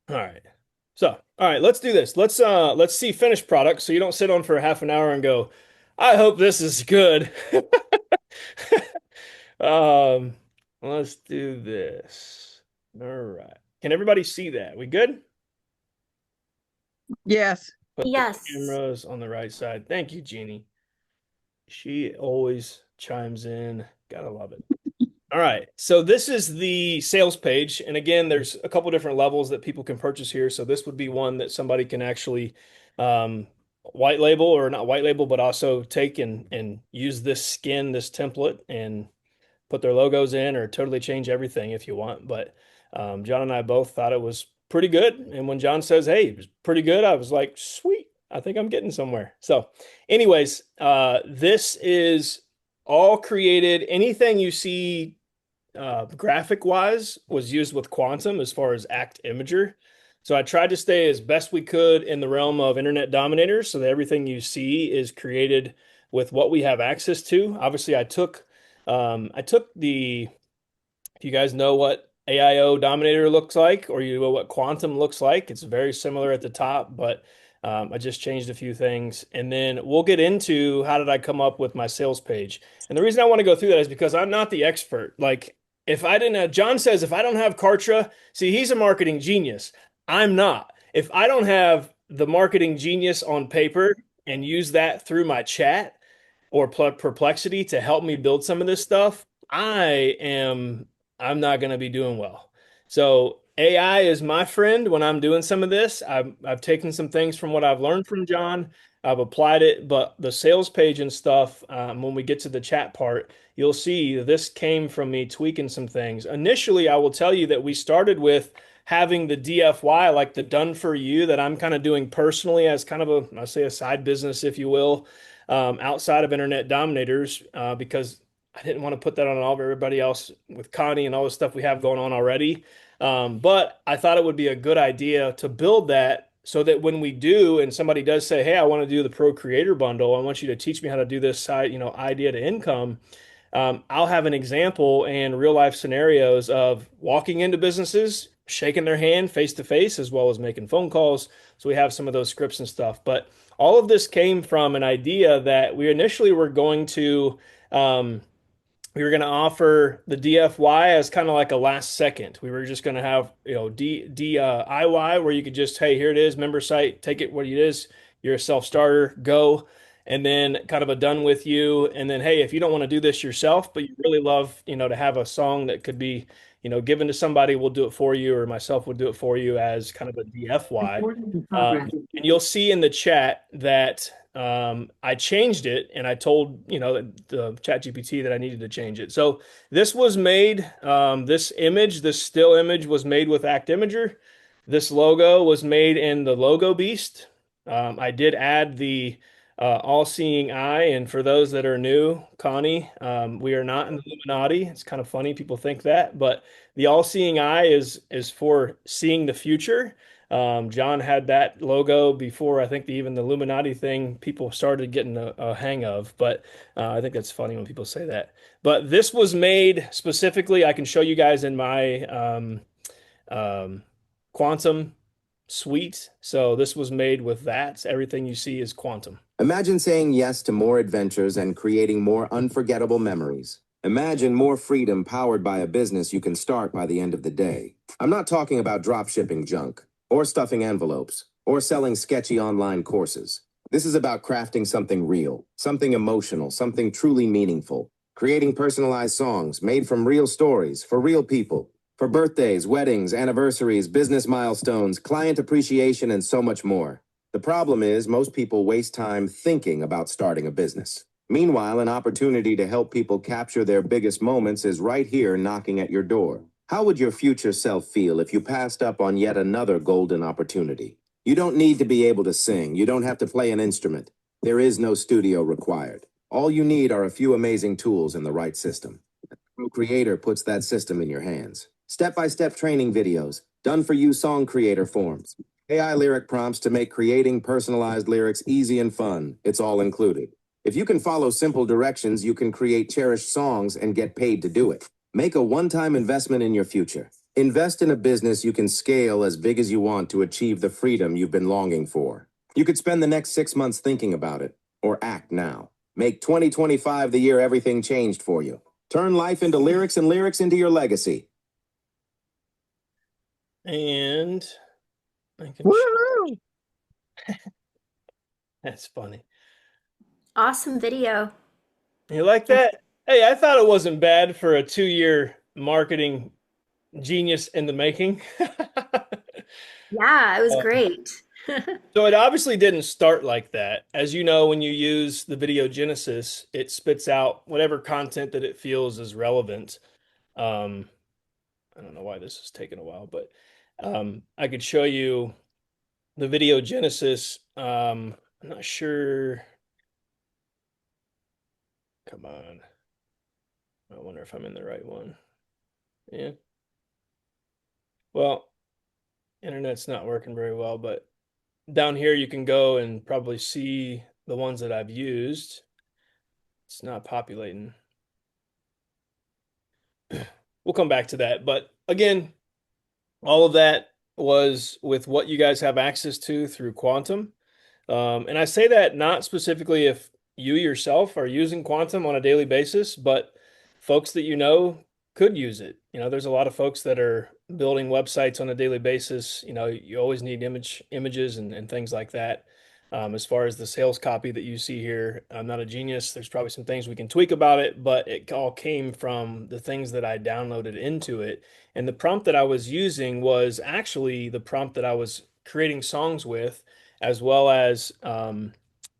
All right. So, all right, let's do this. Let's see finished product so you don't sit on for half an hour and go, I hope this is good. Um, let's do this. All right. Can everybody see that? We good? Yes. Put the Yes. cameras on the right side. Thank you, Jeannie. She always chimes in. Gotta love it. All right. So this is the sales page. And again, there's a couple different levels that people can purchase here. So this would be one that somebody can actually um, white label or not white label, but also take and use this skin, this template, and put their logos in or totally change everything if you want. But John and I both thought it was pretty good. And when John says, hey, it was pretty good, I was like, sweet, I think I'm getting somewhere. So, anyways, this is all created. Anything you see graphic wise was used with Quantum as far as Act Imager. So I tried to stay as best we could in the realm of Internet Dominators so that everything you see is created with what we have access to. Obviously, I took the, if you guys know what AIO Dominator looks like, or you know what Quantum looks like, it's very similar at the top, but I just changed a few things. And then we'll get into how did I come up with my sales page. And the reason I want to go through that is because I'm not the expert. Like, if I didn't have, John says, if I don't have Kartra, see, he's a marketing genius. I'm not. If I don't have the marketing genius on paper and use that through my chat, or perplexity to help me build some of this stuff, I'm not going to be doing well. So AI is my friend when I'm doing some of this. I've taken some things from what I've learned from John. I've applied it, but the sales page and stuff, when we get to the chat part, you'll see this came from me tweaking some things. Initially, I will tell you that we started with having the DFY, like the done for you, that I'm kind of doing personally as kind of a, I say, a side business, if you will, outside of Internet Dominators, because I didn't want to put that on all of everybody else with Connie and all the stuff we have going on already. But I thought it would be a good idea to build that so that when we do, and somebody does say, "Hey, I want to do the Pro Creator Bundle. I want you to teach me how to do this side, idea to income." I'll have an example and real life scenarios of walking into businesses, shaking their hand face to face, as well as making phone calls. So we have some of those scripts and stuff. But all of this came from an idea that we initially were going to. We were going to offer the DFY as kind of like a last second. We were just going to have, DIY where you could just, hey, here it is, member site, take it what it is. You're a self-starter, go. And then kind of a done with you. And then, hey, if you don't want to do this yourself, but you really love, to have a song that could be, given to somebody, we'll do it for you, or myself will do it for you as kind of a DFY. And you'll see in the chat that I changed it, and I told the Chat GPT that I needed to change it. So this was made. This image, this still image, was made with Act Imager. This logo was made in the Logo Beast. I did add the all-seeing eye, and for those that are new, Connie, we are not in the Illuminati. It's kind of funny people think that, but the all-seeing eye is for seeing the future. John had that logo before I think even the Illuminati thing people started getting a hang of, but I think that's funny when people say that. But this was made specifically, I can show you guys in my um, Quantum suite. So this was made with that. Everything you see is Quantum. Imagine saying yes to more adventures and creating more unforgettable memories. Imagine more freedom powered by a business you can start by the end of the day. I'm not talking about drop shipping junk, or stuffing envelopes, or selling sketchy online courses. This is about crafting something real, something emotional, something truly meaningful. Creating personalized songs made from real stories for real people. For birthdays, weddings, anniversaries, business milestones, client appreciation, and so much more. The problem is most people waste time thinking about starting a business. Meanwhile, an opportunity to help people capture their biggest moments is right here knocking at your door. How would your future self feel if you passed up on yet another golden opportunity? You don't need to be able to sing. You don't have to play an instrument. There is no studio required. All you need are a few amazing tools and the right system. Pro Creator puts that system in your hands. Step-by-step training videos, done-for-you song creator forms, AI lyric prompts to make creating personalized lyrics easy and fun. It's all included. If you can follow simple directions, you can create cherished songs and get paid to do it. Make a one-time investment in your future. Invest in a business you can scale as big as you want to achieve the freedom you've been longing for. You could spend the next 6 months thinking about it, or act now. Make 2025 the year everything changed for you. Turn life into lyrics and lyrics into your legacy. And I can Woo! that's funny. Awesome video. You like that? Hey, I thought it wasn't bad for a 2 year marketing genius in the making. Yeah, it was Um, great. so it obviously didn't start like that. As you know, when you use the video Genesis, it spits out whatever content that it feels is relevant. Um, I don't know why this is taking a while, but I could show you the video Genesis. I'm not sure. Come on. I wonder if I'm in the right one. Yeah. Well, internet's not working very well, but down here you can go and probably see the ones that I've used. It's not populating. We'll come back to that. But again, all of that was with what you guys have access to through Quantum. And I say that not specifically if you yourself are using Quantum on a daily basis, but folks that you know could use it. There's a lot of folks that are building websites on a daily basis. You always need images and things like that. As far as the sales copy that you see here, I'm not a genius. There's probably some things we can tweak about it, but it all came from the things that I downloaded into it. And the prompt that I was using was actually the prompt that I was creating songs with, as well as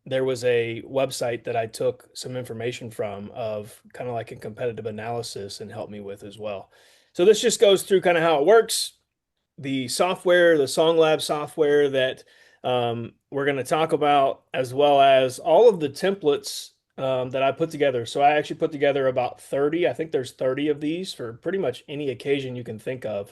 there was a website that I took some information from of kind of like a competitive analysis and helped me with as well. So this just goes through kind of how it works, the software, the Song Lab software that we're going to talk about, as well as all of the templates that I put together. So I actually put together about 30. I think there's 30 of these for pretty much any occasion you can think of.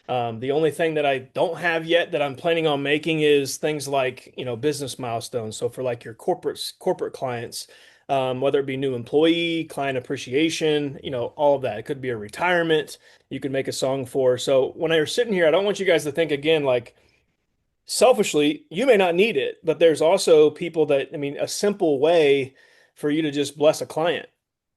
The only thing that I don't have yet that I'm planning on making is things like, business milestones. So for like your corporate clients, whether it be new employee, client appreciation, all of that. It could be a retirement you could make a song for. So when I was sitting here, I don't want you guys to think again like selfishly, you may not need it, but there's also people that, I mean, a simple way for you to just bless a client,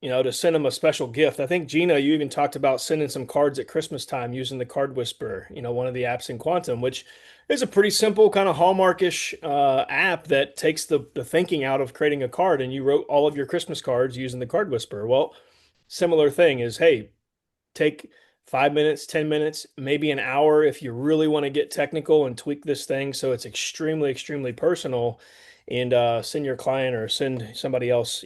to send them a special gift. I think Gina, you even talked about sending some cards at Christmas time using the Card Whisperer, one of the apps in Quantum, which is a pretty simple kind of Hallmarkish app that takes the thinking out of creating a card. And you wrote all of your Christmas cards using the Card Whisperer. Well, similar thing is, hey, take 5 minutes, 10 minutes, maybe an hour if you really want to get technical and tweak this thing so it's extremely, extremely personal, and send your client or send somebody else,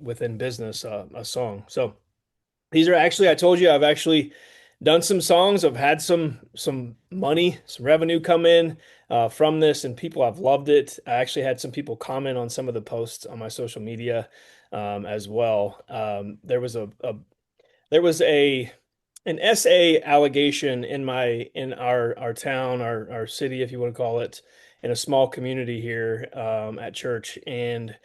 within business a song. So these are actually, I told you, I've actually done some songs. I've had some money, some revenue come in from this, and people have loved it. I actually had some people comment on some of the posts on my social media as well. There was a an SA allegation in our town, our city, if you want to call it, in a small community here at church, and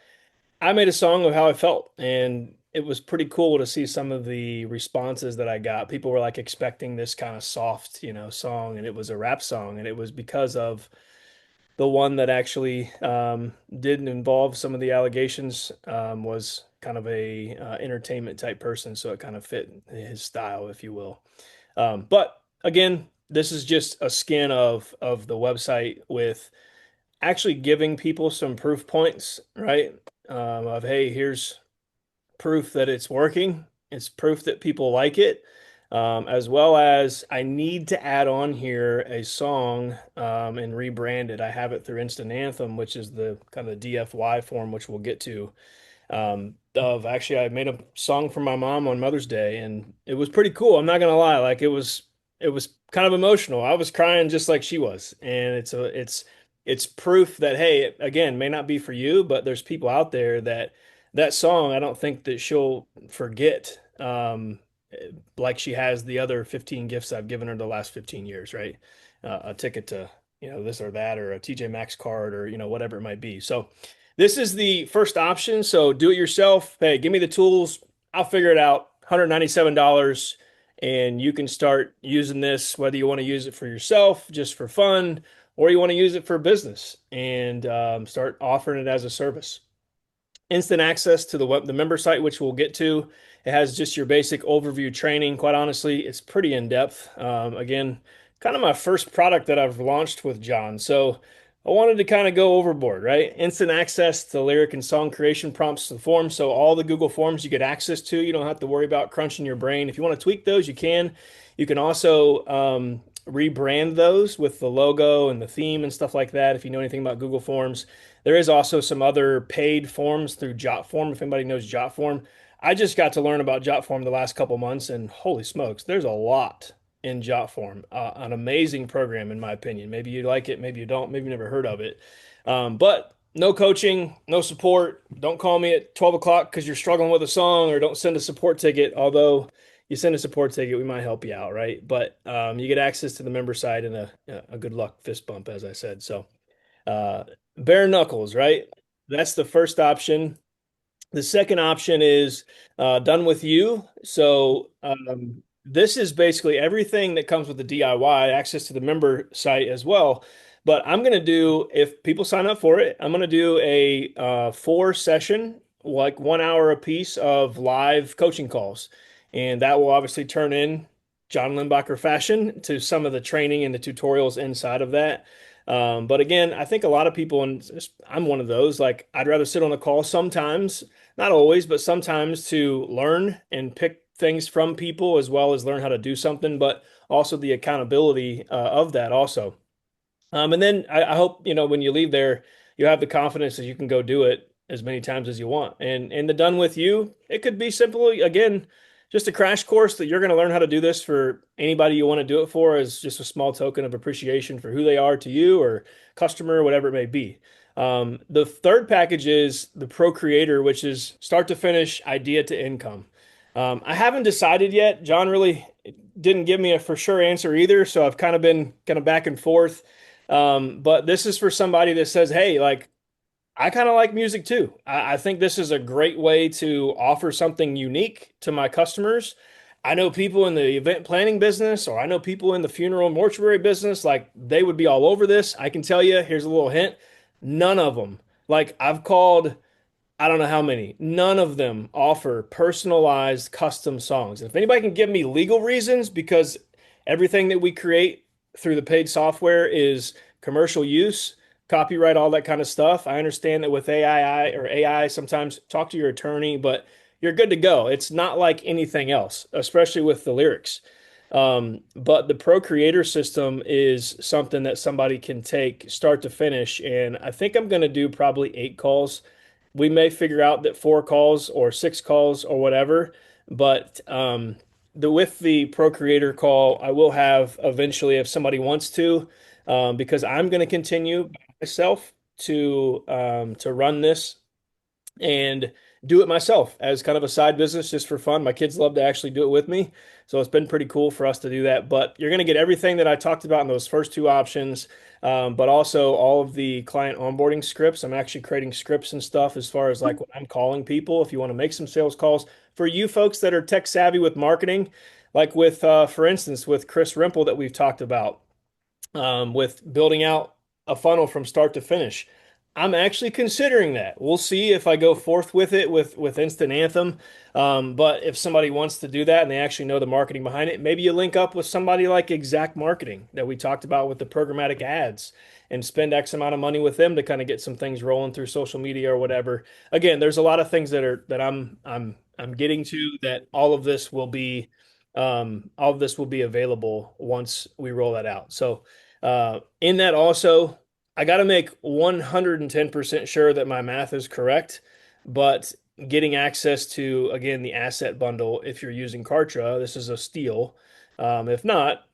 I made a song of how I felt, and it was pretty cool to see some of the responses that I got. People were like expecting this kind of soft, song, and it was a rap song, and it was because of the one that actually didn't involve some of the allegations, was kind of a entertainment type person, so it kind of fit his style, if you will. But again, this is just a skin of the website with actually giving people some proof points, right? Of hey, here's proof that it's working. It's proof that people like it. As well as I need to add on here a song and rebrand it. I have it through Instant Anthem, which is the kind of DFY form, which we'll get to. Of actually, I made a song for my mom on Mother's Day, and it was pretty cool. I'm not gonna lie, like it was kind of emotional. I was crying just like she was, and it's proof that hey, again, may not be for you, but there's people out there that song. I don't think that she'll forget. Like she has the other 15 gifts I've given her the last 15 years, right? A ticket to, this or that, or a TJ Maxx card, or, whatever it might be. So this is the first option. So do it yourself. Hey, give me the tools. I'll figure it out. $197. and you can start using this whether you want to use it for yourself, just for fun, or you want to use it for business and start offering it as a service. Instant access to the member site, which we'll get to. It has just your basic overview training. Quite honestly, it's pretty in depth. Again, kind of my first product that I've launched with John. So I wanted to kind of go overboard, right? Instant access to lyric and song creation prompts and forms. So all the Google Forms you get access to, you don't have to worry about crunching your brain. If you want to tweak those, you can. You can also rebrand those with the logo and the theme and stuff like that if you know anything about Google Forms. There is also some other paid forms through JotForm, if anybody knows JotForm. I just got to learn about JotForm the last couple months, and holy smokes, there's a lot in JotForm. An amazing program, in my opinion. Maybe you like it, maybe you don't, maybe you never heard of it. But no coaching, no support. Don't call me at 12 o'clock because you're struggling with a song, or don't send a support ticket. Although you send a support ticket, we might help you out, right? But you get access to the member site and a good luck fist bump, as I said. So uh, bare knuckles, right? That's the first option. The second option is done with you. So this is basically everything that comes with the DIY, access to the member site as well. But I'm going to do, if people sign up for it, I'm going to do a 4 session, like 1 hour a piece of live coaching calls. And that will obviously turn in John Limbacher fashion to some of the training and the tutorials inside of that. But again, I think a lot of people, and I'm one of those, like I'd rather sit on a call sometimes, not always, but sometimes to learn and pick things from people as well as learn how to do something, but also the accountability of that also. And then I hope, when you leave there, you have the confidence that you can go do it as many times as you want. And the done with you, it could be simply, again, just a crash course that you're going to learn how to do this for anybody you want to do it for as just a small token of appreciation for who they are to you or customer, whatever it may be. The third package is the Pro Creator, which is start to finish, idea to income. I haven't decided yet. John really didn't give me a for sure answer either, so I've kind of been kind of back and forth. But this is for somebody that says, hey, like, I kind of like music too. I think this is a great way to offer something unique to my customers. I know people in the event planning business, or I know people in the funeral mortuary business, like they would be all over this. I can tell you, here's a little hint, none of them. Like I've called I don't know how many. None of them offer personalized custom songs. And if anybody can give me legal reasons, because everything that we create through the paid software is commercial use, copyright, all that kind of stuff. I understand that with AI, sometimes talk to your attorney, but you're good to go. It's not like anything else, especially with the lyrics. But the Pro Creator system is something that somebody can take start to finish. And I think I'm going to do probably 8 calls. We may figure out that 4 calls or 6 calls or whatever, but with the Pro Creator call, I will have eventually if somebody wants to, because I'm going to continue myself to run this and do it myself as kind of a side business just for fun. My kids love to actually do it with me. So it's been pretty cool for us to do that. But you're going to get everything that I talked about in those first 2 options, but also all of the client onboarding scripts. I'm actually creating scripts and stuff as far as like what I'm calling people. If you want to make some sales calls for you folks that are tech savvy with marketing, like with, for instance, with Chris Rimple that we've talked about with building out a funnel from start to finish. I'm actually considering that. We'll see if I go forth with it with Instant Anthem. But if somebody wants to do that and they actually know the marketing behind it, maybe you link up with somebody like Exact Marketing that we talked about with the programmatic ads and spend X amount of money with them to kind of get some things rolling through social media or whatever. Again, there's a lot of things that I'm getting to that all of this will be available once we roll that out. So in that also, I got to make 110% sure that my math is correct, but getting access to, again, the asset bundle, if you're using Kartra, this is a steal. If not,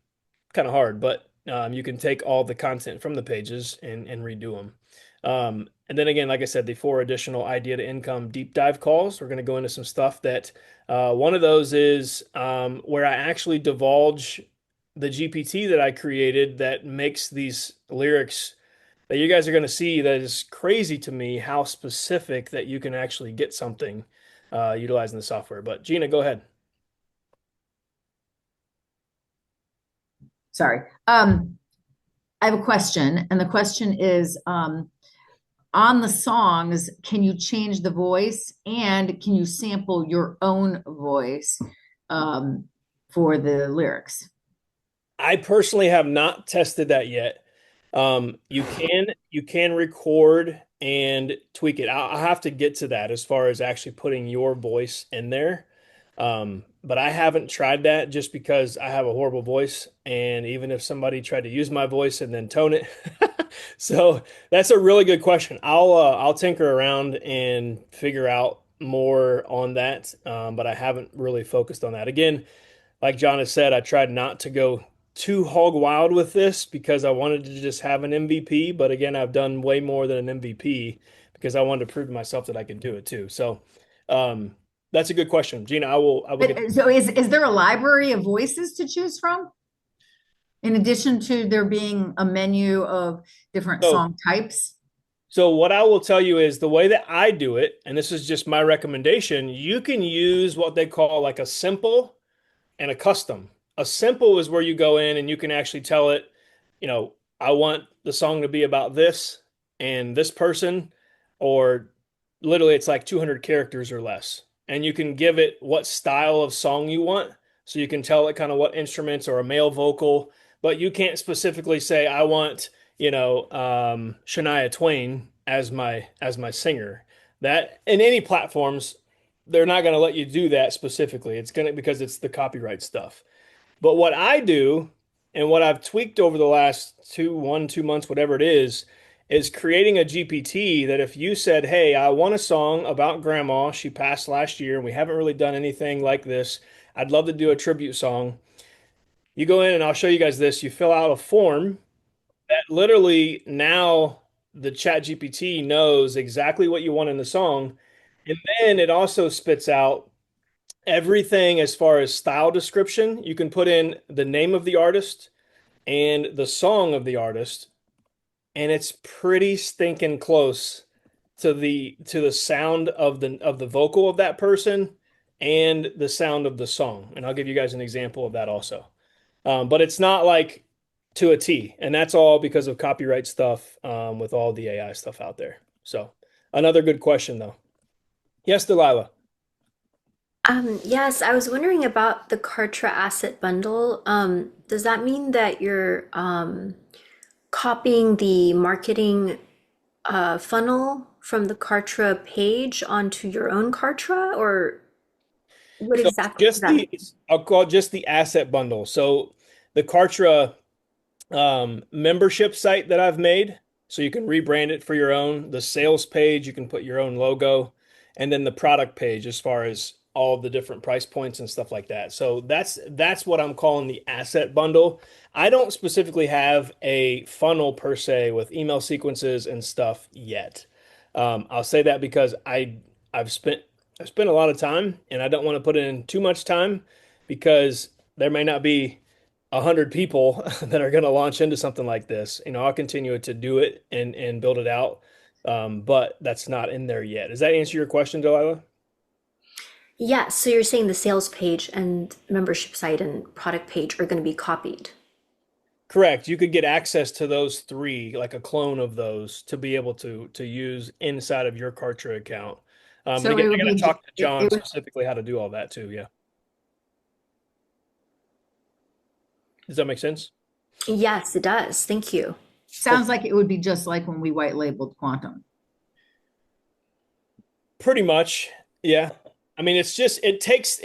kind of hard, but you can take all the content from the pages and redo them. And then again, like I said, the 4 additional idea to income deep dive calls. We're going to go into some stuff that one of those is where I actually divulge the GPT that I created that makes these lyrics that you guys are going to see. That is crazy to me how specific that you can actually get something utilizing the software. But Gina, go ahead. Sorry. I have a question, and the question is, on the songs, can you change the voice and can you sample your own voice for the lyrics? I personally have not tested that yet. You can record and tweak it. I'll have to get to that as far as actually putting your voice in there. But I haven't tried that just because I have a horrible voice, and even if somebody tried to use my voice and then tone it, so that's a really good question. I'll tinker around and figure out more on that, but I haven't really focused on that. Again, like John has said, I tried not to go too hog wild with this because I wanted to just have an MVP. But again, I've done way more than an MVP because I wanted to prove to myself that I could do it too. So um, that's a good question, Gina. I will get. So is there a library of voices to choose from in addition to there being a menu of different So song types? so what I will tell you is the way that I do it, and this is just my recommendation. You can use what they call like a simple and a custom. A simple is where you go in and you can actually tell it, I want the song to be about this and this person, or literally it's like 200 characters or less. And you can give it what style of song you want. So you can tell it kind of what instruments or a male vocal, but you can't specifically say, I want, Shania Twain as my singer. That in any platforms, they're not going to let you do that specifically. It's going to because it's the copyright stuff. But what I do and what I've tweaked over the last 2 months, whatever it is creating a GPT that if you said, "Hey, I want a song about grandma. She passed last year and we haven't really done anything like this. I'd love to do a tribute song." You go in and I'll show you guys this. You fill out a form that literally now the chat GPT knows exactly what you want in the song. And then it also spits out everything as far as style description. You can put in the name of the artist and the song of the artist, and it's pretty stinking close to the sound of the vocal of that person and the sound of the song. And I'll give you guys an example of that also. But it's not like to a T, and that's all because of copyright stuff with all the AI stuff out there. So another good question though. Yes, Delilah. Yes, I was wondering about the Kartra asset bundle. Does that mean that you're copying the marketing funnel from the Kartra page onto your own Kartra, or what So exactly does just that mean? the I'll call it just the asset bundle. So the Kartra membership site that I've made, so you can rebrand it for your own. The sales page, you can put your own logo, and then the product page as far as all the different price points and stuff like that. So that's what I'm calling the asset bundle. I don't specifically have a funnel per se with email sequences and stuff yet. I'll say that because I've spent I've spent a lot of time, and I don't want to put in too much time because there may not be 100 people that are going to launch into something like this. I'll continue to do it and build it out, but that's not in there yet. Does that answer your question, Delilah? Yeah, so you're saying the sales page and membership site and product page are going to be copied. Correct. You could get access to those three, like a clone of those, to be able to use inside of your Kartra account. And So again, it I would got to be talk to John it would specifically how to do all that too. Yeah. Does that make sense? Yes, it does. Thank you. sounds like it would be just like when we white labeled Quantum. Pretty much, yeah. I mean, it's just it takes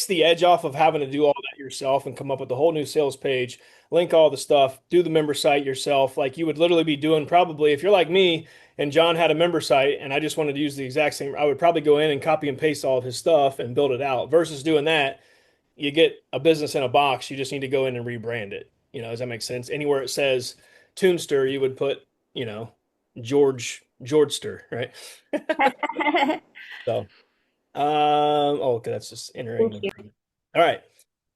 the edge off of having to do all that yourself and come up with a whole new sales page, link all the stuff, do the member site yourself. Like you would literally be doing probably if you're like me and John had a member site and I just wanted to use the exact same, I would probably go in and copy and paste all of his stuff and build it out. Versus doing that, you get a business in a box, you just need to go in and rebrand it. Does that make sense? Anywhere it says Tunester, you would put, Georgester, right? So. Oh, okay, that's just entering Thank the you. thing. All right.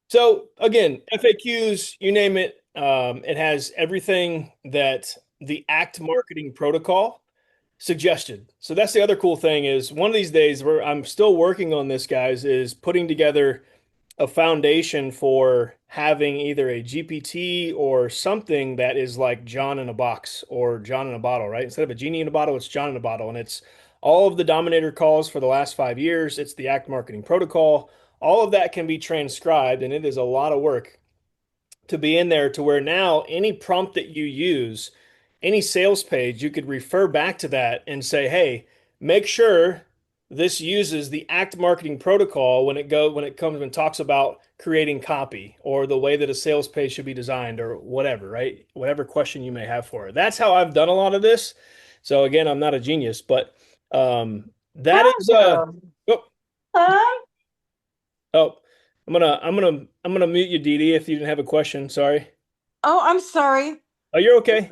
So again, FAQs, you name it. It has everything that the ACT marketing protocol suggested. So that's the other cool thing is one of these days where I'm still working on this, guys, is putting together a foundation for having either a GPT or something that is like John in a box or John in a bottle, right? Instead of a genie in a bottle, it's John in a bottle. And it's all of the Dominator calls for the last 5 years. It's the Act Marketing Protocol. All of that can be transcribed, and it is a lot of work to be in there to where now any prompt that you use, any sales page, you could refer back to that and say, hey, make sure this uses the ACT marketing protocol when it comes and talks about creating copy or the way that a sales page should be designed or whatever, right? Whatever question you may have for it. That's how I've done a lot of this. So again, I'm not a genius, but that is Awesome. oh, Hi. oh I'm gonna mute you, Dee Dee, if you didn't have a question. Sorry. Oh, I'm sorry. Oh, you're okay.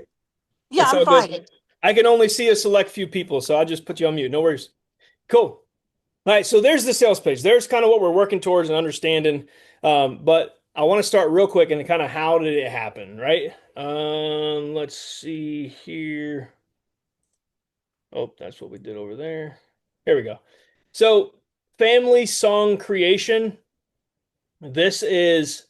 Yeah, It's I'm all good. fine. I can only see a select few people, so I'll just put you on mute. No worries. Cool. All right, so there's the sales page. There's kind of what we're working towards and understanding. But I want to start real quick and kind of how did it happen, right? Let's see here. Oh, that's what we did over there. Here we go. So, family song creation. This is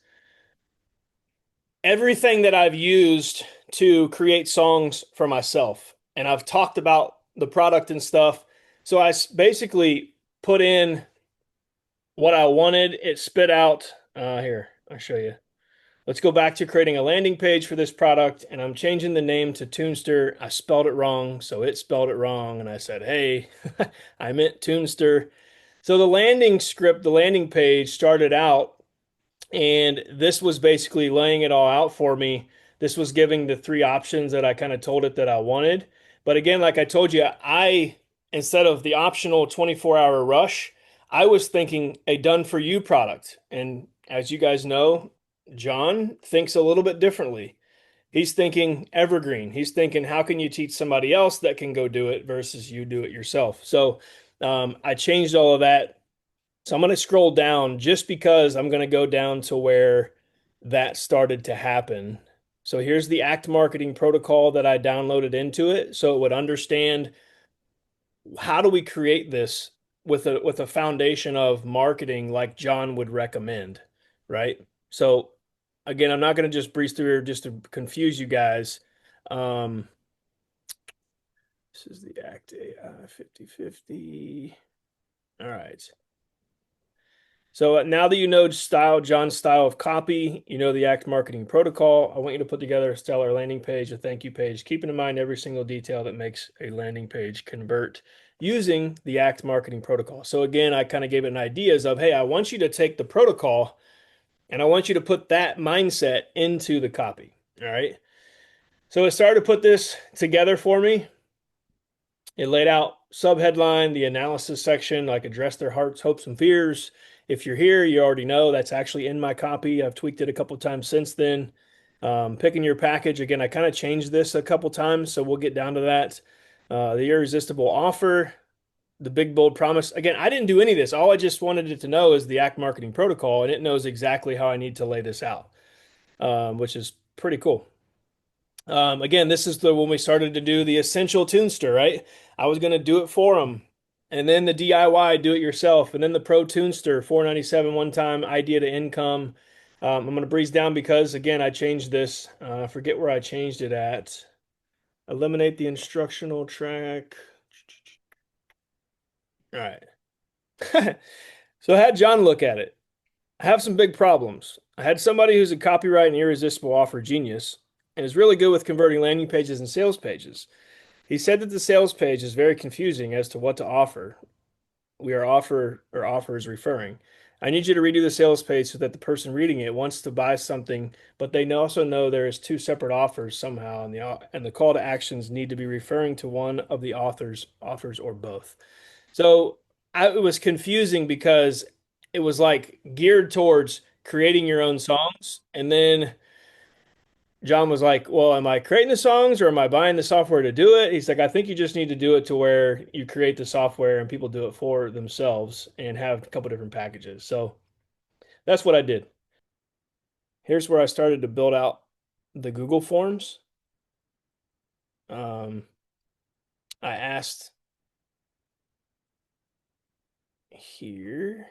everything that I've used to create songs for myself. And I've talked about the product and stuff. So I basically put in what I wanted. It spit out here, I'll show you. Let's go back to creating a landing page for this product. And I'm changing the name to Tunester. I spelled it wrong. So it spelled it wrong. And I said, hey, I meant Tunester. So the landing script, the landing page started out and this was basically laying it all out for me. This was giving the three options that I kind of told it that I wanted. But again, like I told you, instead of the optional 24-hour rush, I was thinking a done for you product. And as you guys know, John thinks a little bit differently. He's thinking evergreen. He's thinking, how can you teach somebody else that can go do it versus you do it yourself? So I changed all of that. So I'm going to scroll down just because I'm going to go down to where that started to happen. So here's the ACT marketing protocol that I downloaded into it so it would understand how do we create this with a foundation of marketing like John would recommend, right? So again, I'm not going to just breeze through here just to confuse you guys. Um, this is the ACT AI 50/50. All right. So now that you know John's style of copy, you know the ACT marketing protocol. I want you to put together a stellar landing page, a thank you page, keeping in mind every single detail that makes a landing page convert using the ACT marketing protocol. So again, I kind of gave it an ideas of, hey, I want you to take the protocol and I want you to put that mindset into the copy. All right. So it started to put this together for me. It laid out subheadline, the analysis section, like address their hearts, hopes, and fears. If you're here, you already know that's actually in my copy. I've tweaked it a couple times since then. Picking your package again, I kind of changed this a couple times, so we'll get down to that. The irresistible offer, the big bold promise. Again, I didn't do any of this. All I just wanted it to know is the ACT marketing protocol, and it knows exactly how I need to lay this out, which is pretty cool. Again, this is the when we started to do the essential Tunester, right? I was going to do it for them, and then the DIY, do it yourself, and then the Pro Tunester, $497 one time, idea to income. I'm going to breeze down because again, I changed this. I forget where I changed it at. Eliminate the instructional track. All right. So I had John look at it. I have some big problems. I had somebody who's a copyright and irresistible offer genius and is really good with converting landing pages and sales pages. He said that the sales page is very confusing as to what to offer. We are offer or offer is referring. I need you to redo the sales page so that the person reading it wants to buy something, but they also know there is two separate offers somehow, and the call to actions need to be referring to one of the authors, offers, or both. So it was confusing because it was like geared towards creating your own songs, and then John was like, well, am I creating the songs or am I buying the software to do it? He's like, I think you just need to do it to where you create the software and people do it for themselves and have a couple different packages. So that's what I did. Here's where I started to build out the Google Forms. I asked here,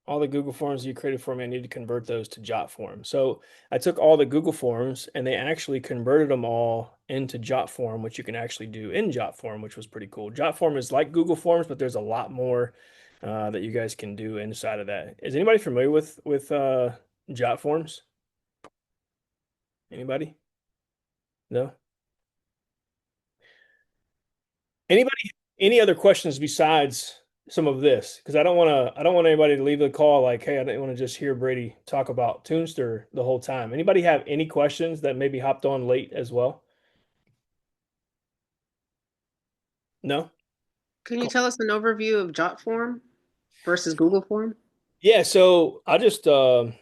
all the Google Forms you created for me, I need to convert those to Jot form. So I took all the Google Forms and they actually converted them all into Jot form, which you can actually do in Jot form, which was pretty cool. Jot form is like Google Forms, but there's a lot more that you guys can do inside of that. Is anybody familiar with Jot forms? Anybody? No? Anybody, any other questions besides some of this? Because I don't want anybody to leave the call like, hey, I didn't want to just hear Brady talk about Tunester the whole time. Anybody have any questions that maybe hopped on late as well? No? Can you Cool. tell us an overview of Jotform versus Google Form? Yeah, so I'll just go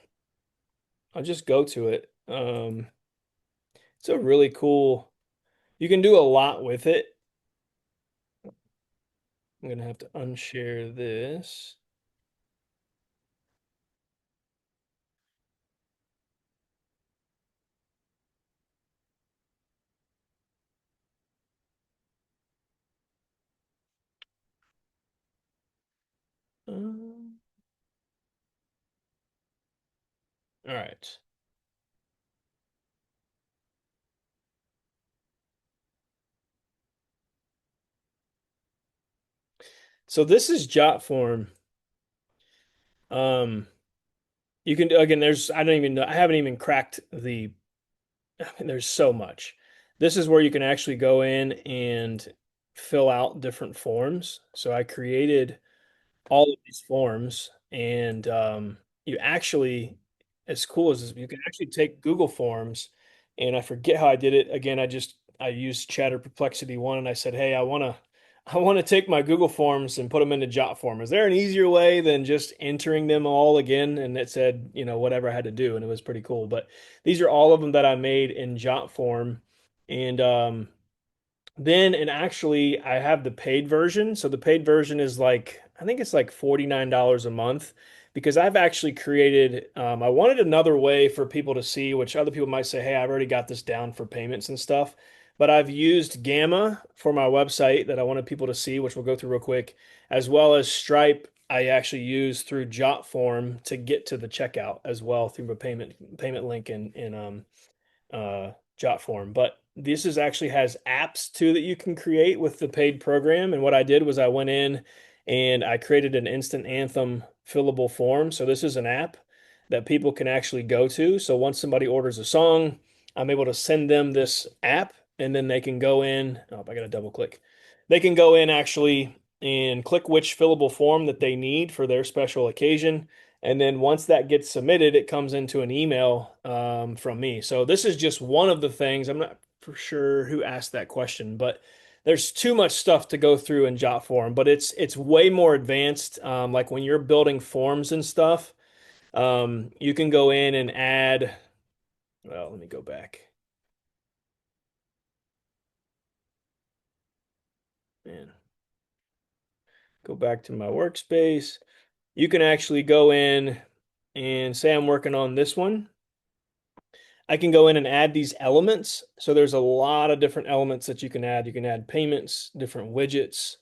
to it. It's a really cool, you can do a lot with it. I'm gonna have to unshare this. Um, all right. So this is Jot form. Um, you can again, there's I don't even know, I haven't even cracked the I mean, there's so much. This is where you can actually go in and fill out different forms. So I created all of these forms, and you actually, as cool as this, you can actually take Google Forms, and I forget how I did it. Again, I used Chatter Perplexity one, and I said, hey, I want to take my Google Forms and put them into Jot form. Is there an easier way than just entering them all again? And it said, whatever I had to do, and it was pretty cool. But these are all of them that I made in Jot form, and and actually, I have the paid version. So the paid version is like, I think it's like $49 a month because I've actually created, I wanted another way for people to see, which other people might say, hey, I've already got this down for payments and stuff. But I've used Gamma for my website that I wanted people to see, which we'll go through real quick, as well as Stripe. I actually use through Jotform to get to the checkout as well through a payment link in jot form. But this is actually has apps too that you can create with the paid program. And what I did was I went in and I created an instant anthem fillable form. So this is an app that people can actually go to. So once somebody orders a song, I'm able to send them this app and then they can go in. Oh, I got to double click. They can go in actually and click which fillable form that they need for their special occasion. And then once that gets submitted, it comes into an email from me. So this is just one of the things. I'm not for sure who asked that question, but there's too much stuff to go through in Jotform. But it's way more advanced. Like when you're building forms and stuff, you can go in and add. Well, let me go back. Man, go back to my workspace. You can actually go in and say I'm working on this one. I can go in and add these elements. So there's a lot of different elements that you can add. You can add payments, different widgets,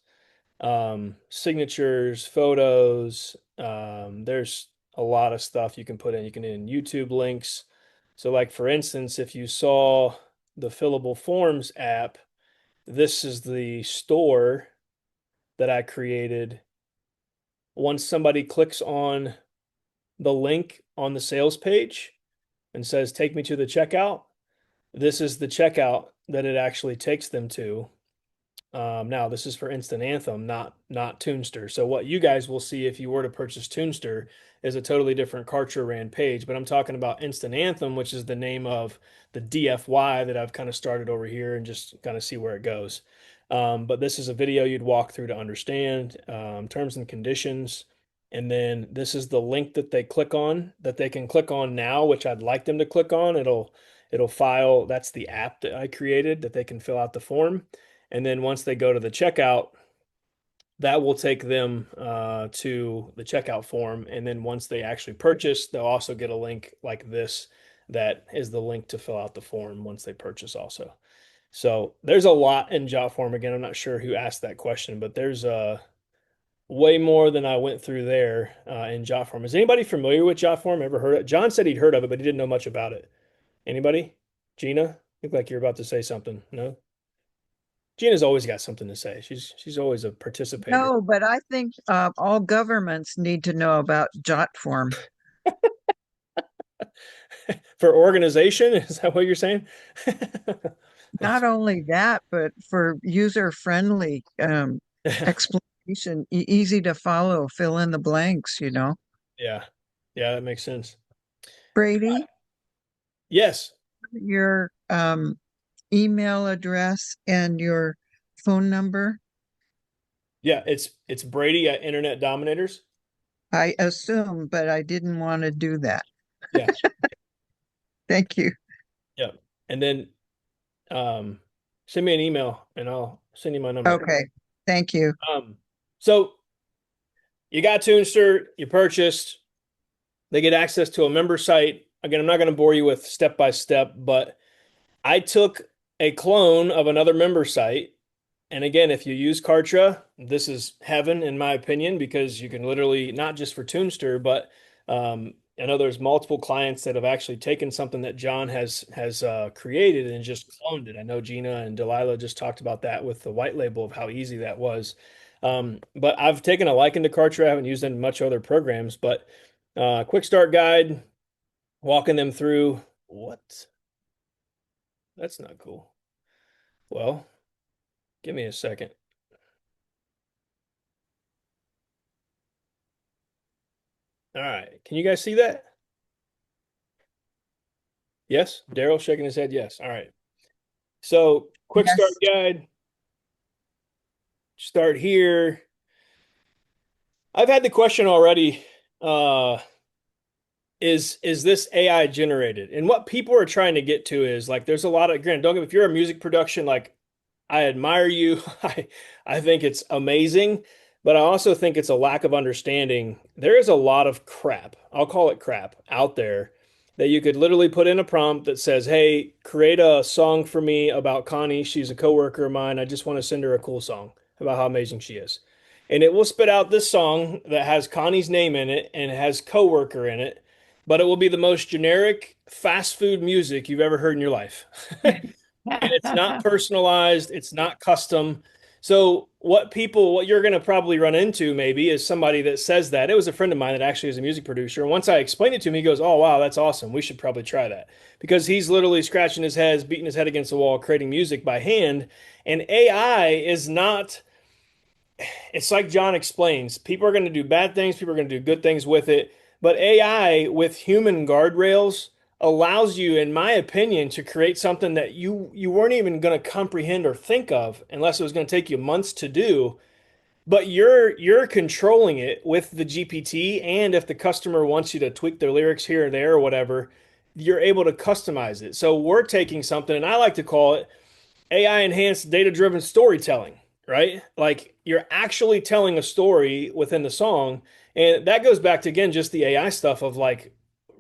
signatures, photos. There's a lot of stuff you can put in. You can in YouTube links. So like for instance, if you saw the Fillable Forms app, this is the store that I created. Once somebody clicks on the link on the sales page and says, take me to the checkout, this is the checkout that it actually takes them to. Now, this is for Instant Anthem, not Tunester. So what you guys will see if you were to purchase Tunester is a totally different Kartra Rand page. But I'm talking about Instant Anthem, which is the name of the DFY that I've kind of started over here and just kind of see where it goes. But this is a video you'd walk through to understand terms and conditions. And then this is the link that they click on that they can click on now, which I'd like them to click on. It'll file, that's the app that I created that they can fill out the form. And then once they go to the checkout, that will take them to the checkout form. And then once they actually purchase, they'll also get a link like this that is the link to fill out the form once they purchase also. So there's a lot in Jotform. Again, I'm not sure who asked that question, but there's a way more than I went through there in Jotform. Is anybody familiar with Jotform? Ever heard it? John said he'd heard of it, but he didn't know much about it. Anybody? Gina? Look like you're about to say something. No? Gina's always got something to say. She's always a participator. No, but I think all governments need to know about jot form. For organization, is that what you're saying? Not only that, but for user-friendly explanation, easy to follow, fill in the blanks, you know. Yeah. Yeah, that makes sense. Brady, Yes. your email address and your phone number. Yeah, it's Brady at Internet Dominators. I assume, but I didn't want to do that. Yeah. Thank you. Yeah. And then send me an email and I'll send you my number. Okay. Thank you. So you got Tunester, you purchased, they get access to a member site. Again, I'm not going to bore you with step by step, but I took a clone of another member site. And again, if you use Kartra, this is heaven in my opinion, because you can literally, not just for Tunester, but I know there's multiple clients that have actually taken something that John has created and just cloned it. I know Gina and Delilah just talked about that with the white label of how easy that was. But I've taken a liking to Kartra. I haven't used it in much other programs, but quick start guide, walking them through what? That's not cool. Well, give me a second. All right. Can you guys see that? Yes. Daryl shaking his head. Yes. All right. So quick start Yes. guide. Start here. I've had the question already. Is this AI generated? And what people are trying to get to is like there's a lot of granted, don't get if you're a music production, like I admire you. I think it's amazing, but I also think it's a lack of understanding. There is a lot of crap, I'll call it crap, out there that you could literally put in a prompt that says, "Hey, create a song for me about Connie. She's a coworker of mine. I just want to send her a cool song about how amazing she is." And it will spit out this song that has Connie's name in it and it has coworker in it, but it will be the most generic fast food music you've ever heard in your life. And it's not personalized, it's not custom. So what you're going to probably run into maybe is somebody that says that. It was a friend of mine that actually is a music producer. And once I explained it to him, he goes, "Oh, wow, that's awesome. We should probably try that." Because he's literally scratching his head, beating his head against the wall, creating music by hand. And AI is not, it's like John explains, people are going to do bad things, people are going to do good things with it. But AI with human guardrails allows you, in my opinion, to create something that you weren't even going to comprehend or think of unless it was going to take you months to do. But you're controlling it with the GPT, and if the customer wants you to tweak their lyrics here or there or whatever, you're able to customize it. So we're taking something, and I like to call it AI enhanced data driven storytelling, right? Like you're actually telling a story within the song. And that goes back to, again, just the AI stuff of like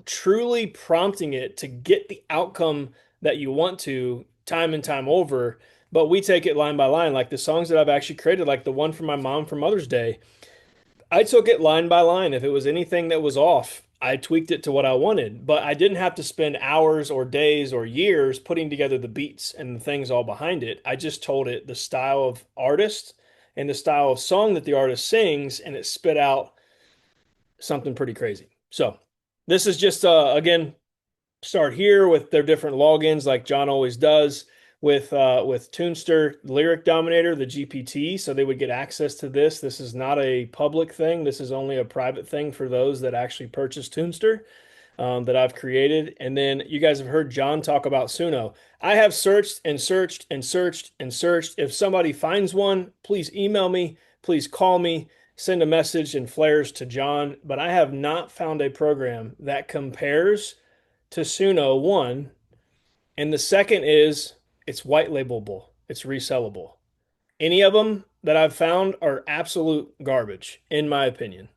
truly prompting it to get the outcome that you want to time and time over. But we take it line by line, like the songs that I've actually created, like the one for my mom for Mother's Day. I took it line by line. If it was anything that was off, I tweaked it to what I wanted, but I didn't have to spend hours or days or years putting together the beats and the things all behind it. I just told it the style of artist and the style of song that the artist sings, and it spit out something pretty crazy. So this is just again, start here with their different logins like John always does with Tunester Lyric Dominator, the GPT, so they would get access to this. This is not a public thing. This is only a private thing for those that actually purchase Tunester that I've created. And then you guys have heard John talk about Suno. I have searched and searched and searched and searched. If somebody finds one, please email me, please call me, send a message and flares to John. But I have not found a program that compares to Suno, one. And the second is it's white labelable, it's resellable. Any of them that I've found are absolute garbage, in my opinion.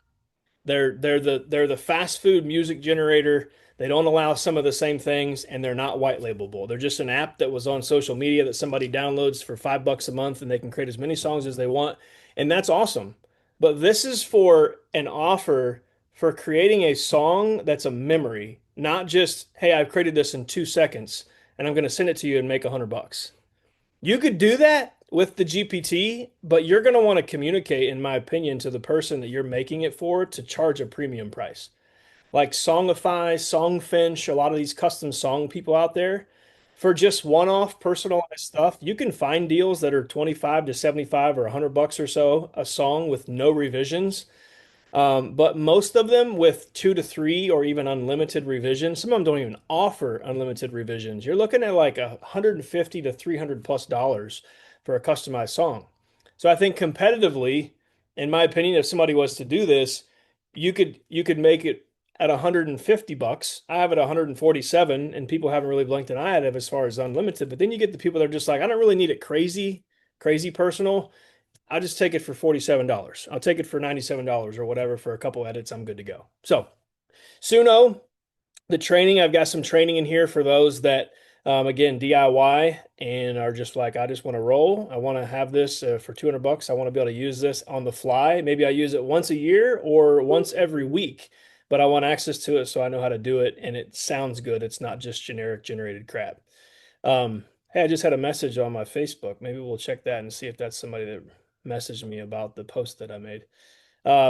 They're the fast food music generator. They don't allow some of the same things, and they're not white labelable. They're just an app that was on social media that somebody downloads for $5 a month, and they can create as many songs as they want, and that's awesome. But this is for an offer for creating a song that's a memory, not just, hey, I've created this in 2 seconds and I'm going to send it to you and make $100. You could do that with the GPT, but you're going to want to communicate, in my opinion, to the person that you're making it for to charge a premium price. Like Songify, Songfinch, a lot of these custom song people out there, for just one-off personalized stuff, you can find deals that are 25 to 75 or $100 or so a song with no revisions. But most of them with 2 to 3 or even unlimited revisions. Some of them don't even offer unlimited revisions. You're looking at like 150 to 300 plus dollars for a customized song. So I think competitively, in my opinion, if somebody was to do this, you could make it at 150 bucks. I have it 147, and people haven't really blinked an eye at it as far as unlimited. But then you get the people that are just like, I don't really need it crazy, crazy personal. I'll just take it for $47. I'll take it for $97 or whatever for a couple edits. I'm good to go. So, Suno, the training, I've got some training in here for those that, again, DIY and are just like, I just want to roll. I want to have this for $200. I want to be able to use this on the fly. Maybe I use it once a year or once every week, but I want access to it so I know how to do it and it sounds good. It's not just generic generated crap. Hey, I just had a message on my Facebook. Maybe we'll check that and see if that's somebody that messaged me about the post that I made.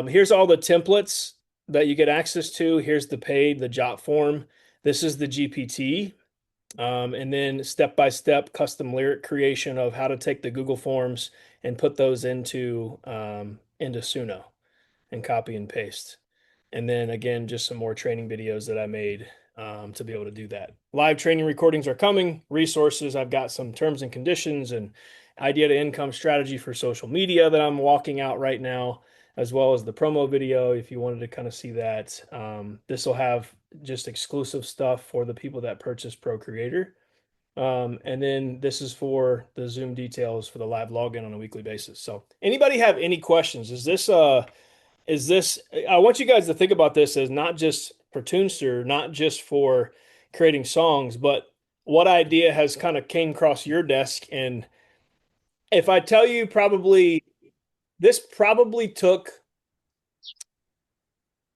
Here's all the templates that you get access to. Here's the paid, the jot form. This is the GPT. And then step-by-step custom lyric creation of how to take the Google Forms and put those into Suno and copy and paste. And then again, just some more training videos that I made to be able to do that. Live training recordings are coming. Resources, I've got some terms and conditions and idea to income strategy for social media that I'm walking out right now, as well as the promo video if you wanted to kind of see that. This will have just exclusive stuff for the people that purchase Procreator. And then this is for the Zoom details for the live login on a weekly basis. So anybody have any questions? Is this I want you guys to think about this as not just for Tunester, not just for creating songs, but what idea has kind of came across your desk? And if I tell you, probably this probably took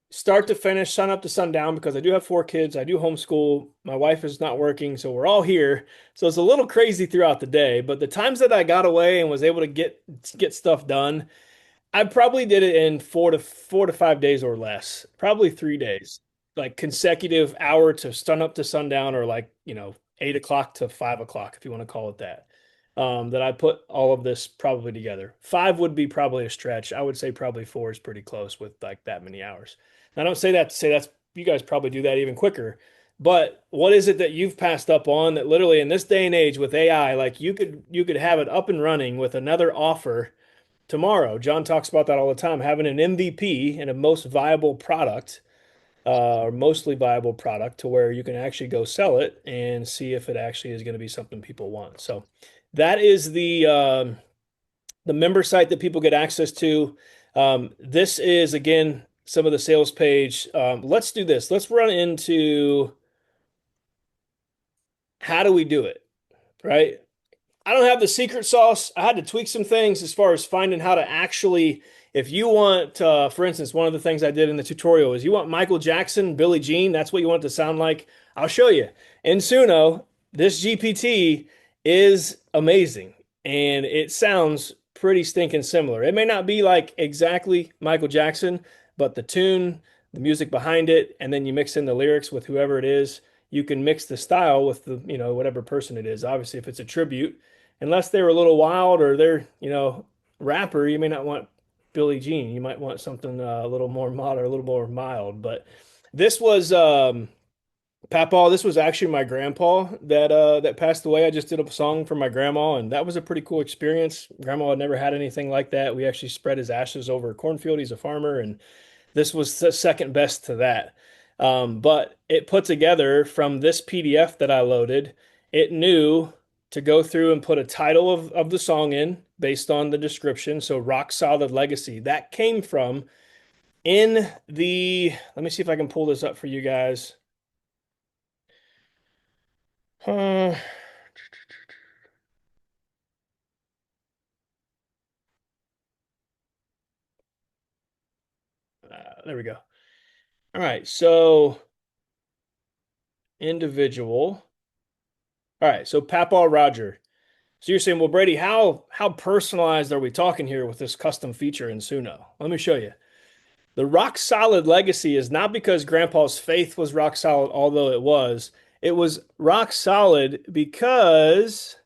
start to finish, sun up to sundown, because I do have 4 kids. I do homeschool. My wife is not working, so we're all here. So it's a little crazy throughout the day. But the times that I got away and was able to get stuff done, I probably did it in 4 to 5 days or less, probably 3 days, like consecutive hour to sun up to sundown, or like, 8 o'clock to 5 o'clock, if you want to call it that. That I put all of this probably together. 5 would be probably a stretch. I would say probably 4 is pretty close with like that many hours. And I don't say that to say that's you guys probably do that even quicker. But what is it that you've passed up on that literally in this day and age with AI, like you could have it up and running with another offer tomorrow? John talks about that all the time, having an MVP and a most viable product, or mostly viable product, to where you can actually go sell it and see if it actually is going to be something people want. So that is the member site that people get access to. This is again some of the sales page. Let's do this. Let's run into how do we do it, right? I don't have the secret sauce. I had to tweak some things as far as finding how to actually, if you want, for instance, one of the things I did in the tutorial is you want Michael Jackson, Billie Jean, that's what you want it to sound like. I'll show you. In Suno, this GPT is amazing and it sounds pretty stinking similar. It may not be like exactly Michael Jackson, but the tune, the music behind it, and then you mix in the lyrics with whoever it is. You can mix the style with the, whatever person it is. Obviously, if it's a tribute, unless they were a little wild or they're, rapper, you may not want Billie Jean. You might want something a little more modern, a little more mild. But this was Papaw. This was actually my grandpa that passed away. I just did a song for my grandma, and that was a pretty cool experience. Grandma had never had anything like that. We actually spread his ashes over a cornfield. He's a farmer, and this was the second best to that. But it put together from this PDF that I loaded, it knew to go through and put a title of the song in based on the description. So Rock Solid Legacy. That came from in let me see if I can pull this up for you guys. Uh, There we go. All right, so individual. All right, so Papa Roger. So you're saying, well, Brady, how personalized are we talking here with this custom feature in Suno? Let me show you. The rock solid legacy is not because Grandpa's faith was rock solid, although it was. It was rock solid because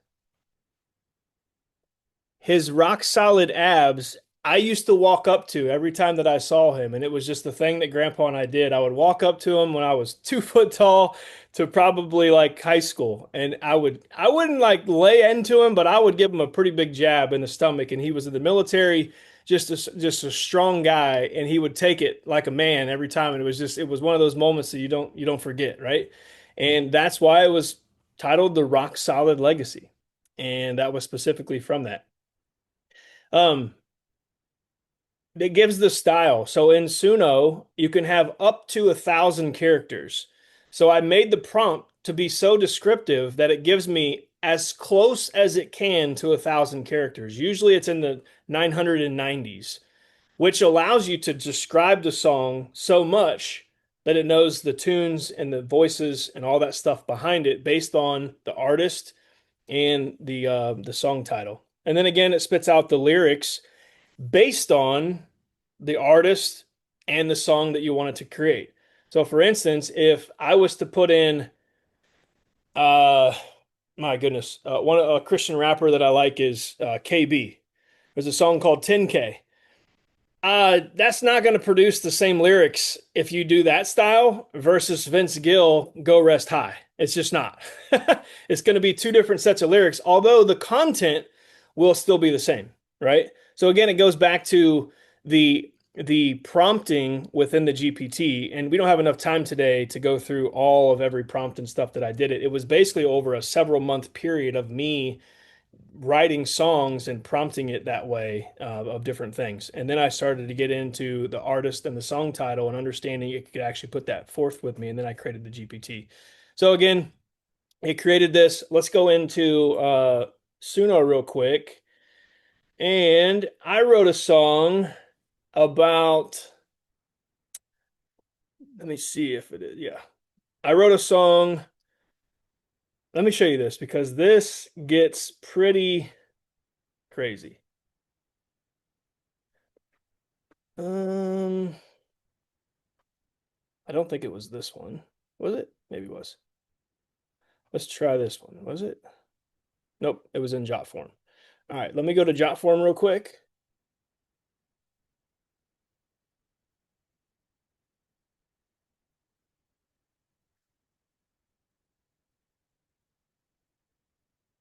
his rock solid abs, I used to walk up to every time that I saw him. And it was just the thing that Grandpa and I did. I would walk up to him when I was 2 foot tall to probably like high school. And I wouldn't like lay into him, but I would give him a pretty big jab in the stomach. And he was in the military, just a strong guy. And he would take it like a man every time. And it was one of those moments that you don't forget, right? And that's why it was titled The Rock Solid Legacy. And that was specifically from that. Um, it gives the style. So in Suno, you can have up to 1,000 characters. So I made the prompt to be so descriptive that it gives me as close as it can to 1,000 characters. Usually it's in the 990s, which allows you to describe the song so much that it knows the tunes and the voices and all that stuff behind it based on the artist and the song title. And then again, it spits out the lyrics based on the artist and the song that you wanted to create. So for instance, if I was to put in uh my goodness, one a Christian rapper that I like is KB. There's a song called 10K. That's not going to produce the same lyrics if you do that style versus Vince Gill, Go Rest High. It's just not. It's going to be two different sets of lyrics, although the content will still be the same, right? So again, it goes back to the prompting within the GPT, and we don't have enough time today to go through all of every prompt and stuff that I did. It was basically over a several month period of me writing songs and prompting it that way of different things. And then I started to get into the artist and the song title and understanding it could actually put that forth with me. And then I created the GPT. So again, it created this. Let's go into Suno real quick. And I wrote a song about, let me see if it is. Yeah. I wrote a song. Let me show you this because this gets pretty crazy. Um, I don't think it was this one. Was it? Maybe it was. Let's try this one. Was it? Nope, it was in jot form. All right, let me go to jot form real quick.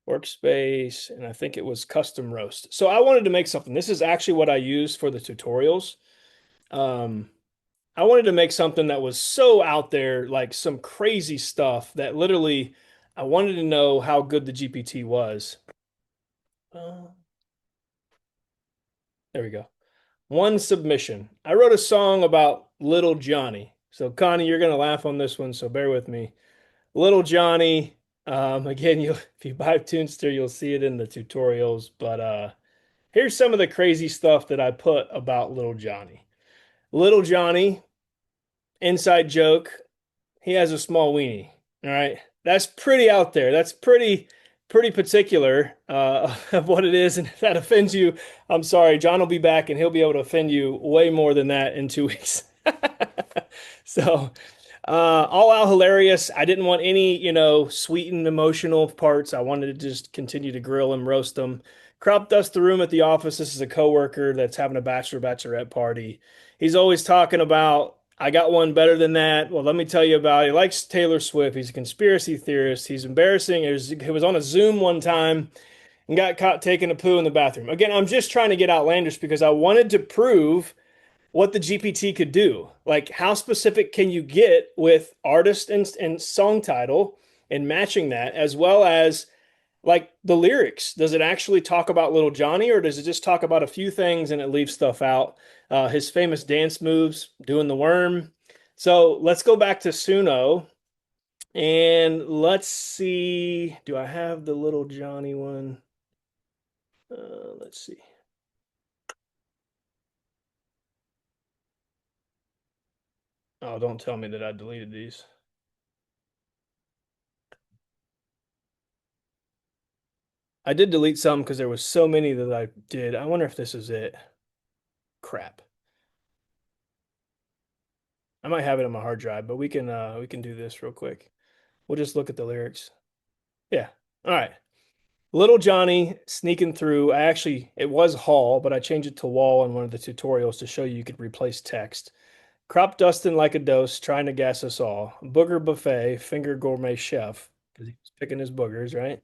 Workspace, and I think it was custom roast. So I wanted to make something. This is actually what I use for the tutorials. I wanted to make something that was so out there, like some crazy stuff that literally I wanted to know how good the GPT was. Uh, there we go. One submission. I wrote a song about Little Johnny. So Connie, you're gonna laugh on this one, so bear with me. Little Johnny. Again, you if you buy Tunester, you'll see it in the tutorials. But here's some of the crazy stuff that I put about Little Johnny. Little Johnny, inside joke, he has a small weenie. All right. That's pretty out there. That's pretty particular of what it is. And if that offends you, I'm sorry. John will be back and he'll be able to offend you way more than that in 2 weeks. So all out hilarious. I didn't want any, sweet and emotional parts. I wanted to just continue to grill and roast them. Crop dust the room at the office. This is a coworker that's having a bachelorette party. He's always talking about, I got one better than that. Well, let me tell you about it. He likes Taylor Swift. He's a conspiracy theorist. He's embarrassing. He was on a Zoom one time and got caught taking a poo in the bathroom. Again, I'm just trying to get outlandish because I wanted to prove what the GPT could do. Like, how specific can you get with artist and song title and matching that, as well as like the lyrics? Does it actually talk about Little Johnny, or does it just talk about a few things and it leaves stuff out? His famous dance moves, doing the worm. So let's go back to Suno and let's see. Do I have the Little Johnny one? Let's see. Oh, don't tell me that I deleted these. I did delete some because there was so many that I did. I wonder if this is it. Crap. I might have it on my hard drive, but we can do this real quick. We'll just look at the lyrics. Yeah. All right. Little Johnny sneaking through. It was Hall, but I changed it to Wall in one of the tutorials to show you could replace text. Crop dusting like a dose, trying to gas us all. Booger buffet, finger gourmet chef, because he was picking his boogers, right?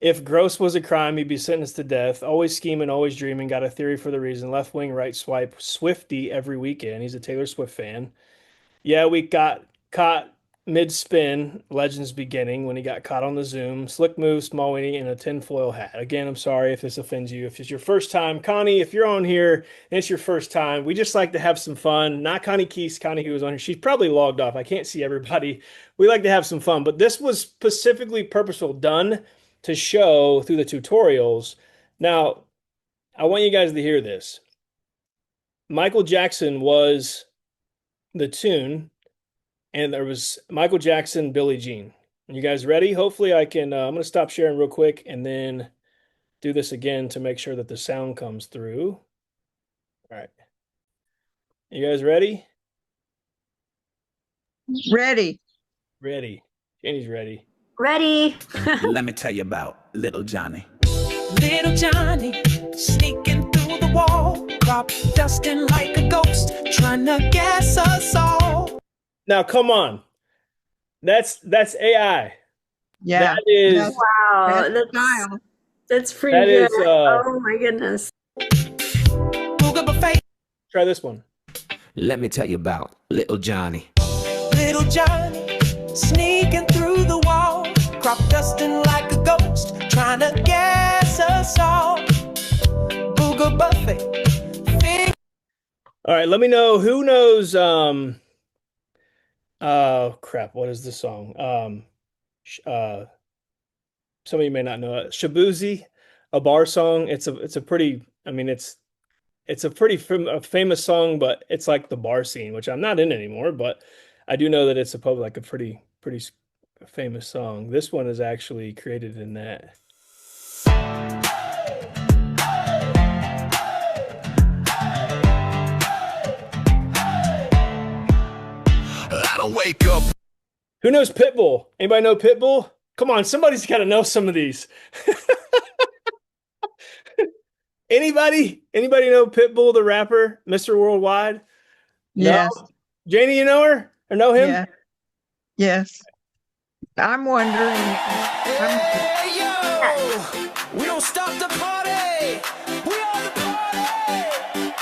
If gross was a crime, he'd be sentenced to death. Always scheming, always dreaming. Got a theory for the reason. Left wing, right swipe. Swifty every weekend. He's a Taylor Swift fan. Yeah, we got caught mid spin, Legends beginning, when he got caught on the Zoom. Slick move, small weenie, and a tinfoil hat. Again, I'm sorry if this offends you. If it's your first time, Connie, if you're on here and it's your first time, we just like to have some fun. Not Connie Keese, Connie who was on here. She's probably logged off. I can't see everybody. We like to have some fun, but this was specifically purposeful, done to show through the tutorials. Now, I want you guys to hear this. Michael Jackson was the tune, and there was Michael Jackson, Billie Jean. You guys ready? Hopefully, I can. I'm going to stop sharing real quick and then do this again to make sure that the sound comes through. All right. You guys ready? Ready. Ready. Jenny's ready. Ready? Let me tell you about little Johnny. Little Johnny sneaking through the wall, crop dusting like a ghost, trying to gas us all. Now, come on. That's AI. Yeah. That is That's- Wow, that's style. that's pretty that good. is Oh my goodness. Booger buffet. try this one. Let me tell you about little Johnny. Little Johnny sneaking through the wall, crop dusting like a ghost, trying to gas us all. Booger buffet. All right, let me know who knows crap, what is the song? Some of you may not know it. Shabuzi, a bar song. It's a pretty, I mean it's a pretty a famous song, but it's like the bar scene, which I'm not in anymore, but I do know that it's a like a pretty famous song. This one is actually created in that. I don't wake up. Who knows Pitbull? Anybody know Pitbull? Come on, somebody's got to know some of these. Anybody? Anybody know Pitbull, the rapper, Mr. Worldwide? No? Yes. Janie, you know her or know him? Yeah. Yes. I'm wondering. Hey, yo! We don't stop the party! We are the party!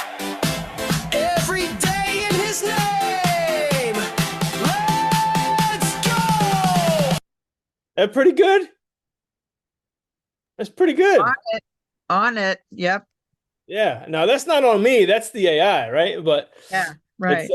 Every day in his name! Let's go! That pretty good? That's pretty good. On it. Yep. Yeah. Now that's not on me. That's the AI, right? But Yeah. Right.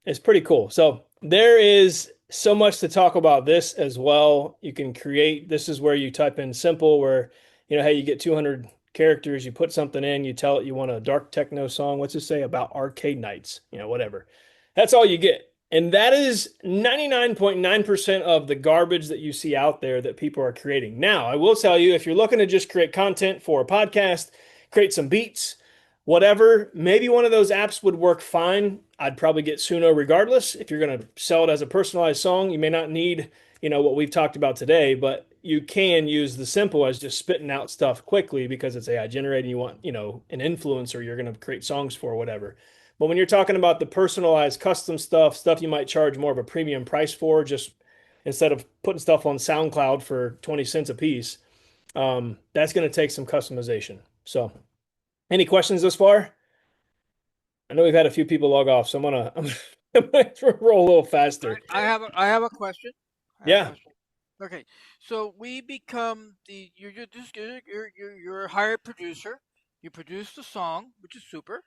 it's pretty cool. So there is so much to talk about this as well. You can create, this is where you type in simple, where hey, you get 200 characters, you put something in, you tell it you want a dark techno song. What's it say about arcade nights? Whatever. That's all you get. And that is 99.9% of the garbage that you see out there that people are creating. Now, I will tell you, if you're looking to just create content for a podcast, create some beats, whatever, maybe one of those apps would work fine. I'd probably get Suno regardless. If you're going to sell it as a personalized song, you may not need, what we've talked about today, but you can use the simple as just spitting out stuff quickly because it's AI generated. You want, an influencer you're going to create songs for, whatever. But when you're talking about the personalized custom stuff you might charge more of a premium price for, just instead of putting stuff on SoundCloud for 20 cents a piece, that's going to take some customization. So any questions thus far? I know we've had a few people log off, so I'm gonna roll a little faster. I have a question. Yeah. Okay, so we become you're a hired producer. You produce the song, which is super.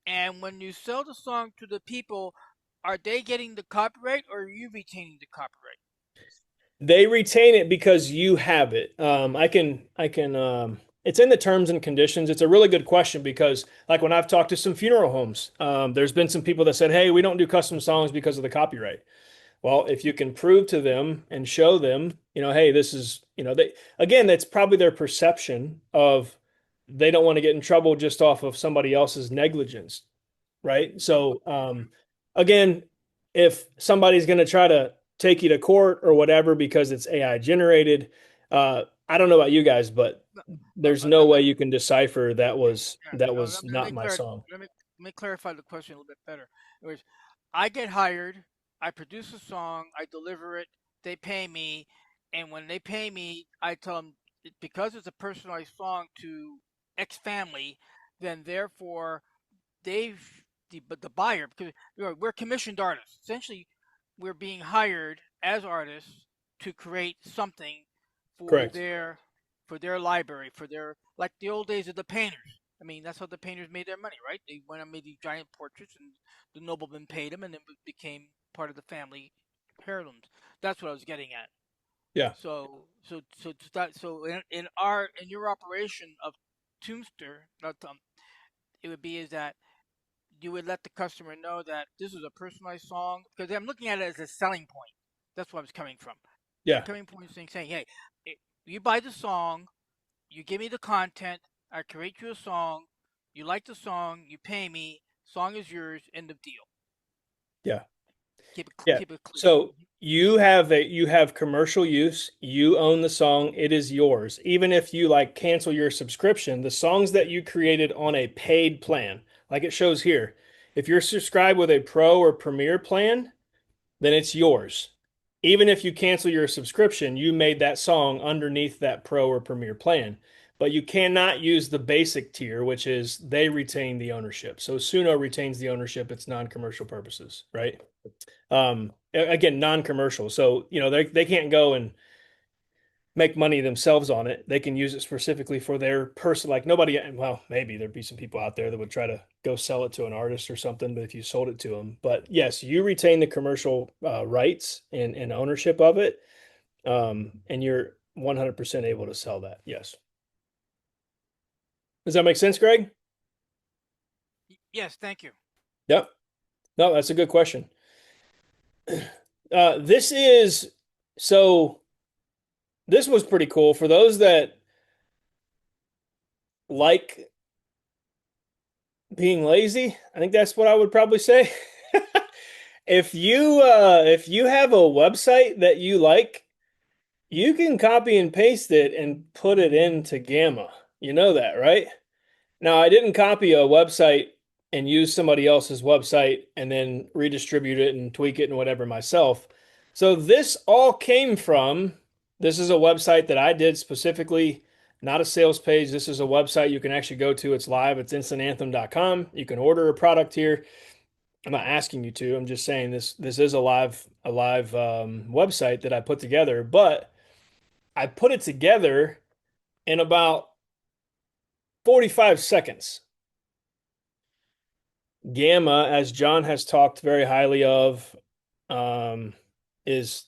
And when you sell the song to the people, are they getting the copyright or are you retaining the copyright? They retain it because you have it. I can It's in the terms and conditions. It's a really good question because, like, when I've talked to some funeral homes, there's been some people that said, "Hey, we don't do custom songs because of the copyright." Well, if you can prove to them and show them, hey, this is, they again, that's probably their perception of they don't want to get in trouble just off of somebody else's negligence, right? So, again, if somebody's going to try to take you to court or whatever because it's AI generated, I don't know about you guys, but there's no way you can decipher that was Yeah, that no, was not my song. let me clarify the question a little bit better. In other words, I get hired, I produce a song, I deliver it, they pay me, and when they pay me, I tell them because it's a personalized song to X family, then therefore they've the buyer, because we're commissioned artists. Essentially, we're being hired as artists to create something for Correct. their library, for their, like the old days of the painters. I mean, that's how the painters made their money, right? They went and made these giant portraits, and the noblemen paid them, and then it became part of the family heirlooms. That's what I was getting at. Yeah. In your operation of Tombster, not it would be is that you would let the customer know that this is a personalized song, because I'm looking at it as a selling point. That's where I was coming from. My Yeah. coming point is saying, hey, you buy the song, you give me the content, I create you a song, you like the song, you pay me, song is yours, end of deal. Yeah. Yeah. Keep it clear. So you have commercial use, you own the song, it is yours. Even if you like cancel your subscription, the songs that you created on a paid plan, like it shows here, if you're subscribed with a pro or premier plan, then it's yours. Even if you cancel your subscription, you made that song underneath that pro or premier plan. But you cannot use the basic tier, which is they retain the ownership. So Suno retains the ownership, it's non-commercial purposes, right? Again, non-commercial. So, they can't go and make money themselves on it. They can use it specifically for their person. Like nobody, well, maybe there'd be some people out there that would try to go sell it to an artist or something, but if you sold it to them, but yes, you retain the commercial rights and ownership of it. And you're 100% able to sell that. Yes. Does that make sense, Greg? Yes, thank you. Yep. No, that's a good question. This is so this was pretty cool for those that like being lazy. I think that's what I would probably say. If you have a website that you like, you can copy and paste it and put it into Gamma. You know that, right? Now, I didn't copy a website and use somebody else's website and then redistribute it and tweak it and whatever myself. So this all came from, this is a website that I did specifically, not a sales page. This is a website you can actually go to. It's live. It's instantanthem.com. You can order a product here. I'm not asking you to. I'm just saying this is a live website that I put together, but I put it together in about 45 seconds. Gamma, as John has talked very highly of, um, is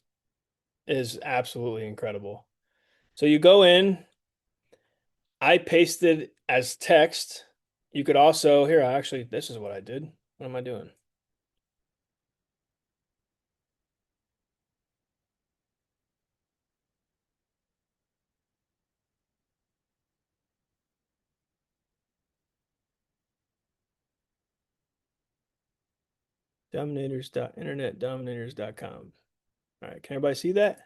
is absolutely incredible. So you go in, I pasted as text. You could also here, actually, this is what I did. What am I doing? Dominators.internetdominators.com. All right, can everybody see that?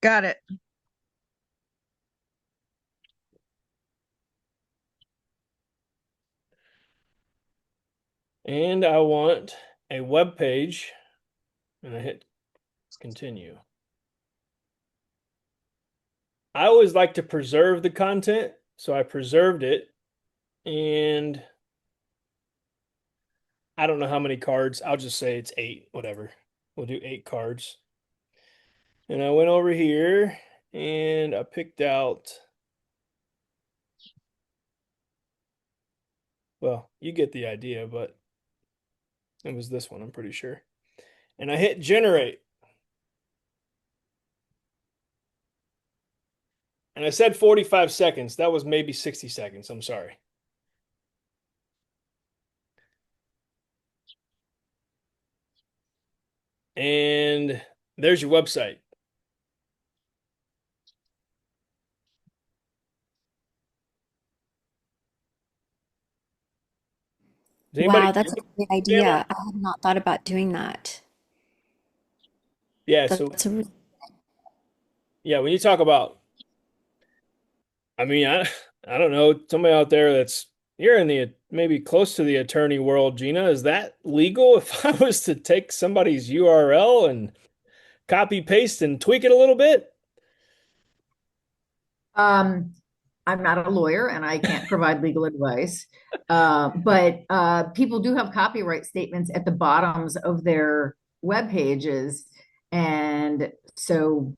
Got it. And I want a web page, and I hit continue. I always like to preserve the content, so I preserved it, and I don't know how many cards. I'll just say it's 8, whatever. We'll do 8 cards. And I went over here and I picked out, well, you get the idea, but it was this one, I'm pretty sure. And I hit generate. And I said 45 seconds. That was maybe 60 seconds. I'm sorry. And there's your website. Does anybody Wow, that's a use great Gamma? idea. I had not thought about doing that. Yeah, so That's a really yeah, when you talk about, I mean, I don't know, somebody out there that's you're in the maybe close to the attorney world, Gina. Is that legal if I was to take somebody's URL and copy paste and tweak it a little bit? Um, I'm not a lawyer and I can't provide legal advice. But people do have copyright statements at the bottoms of their web pages. And so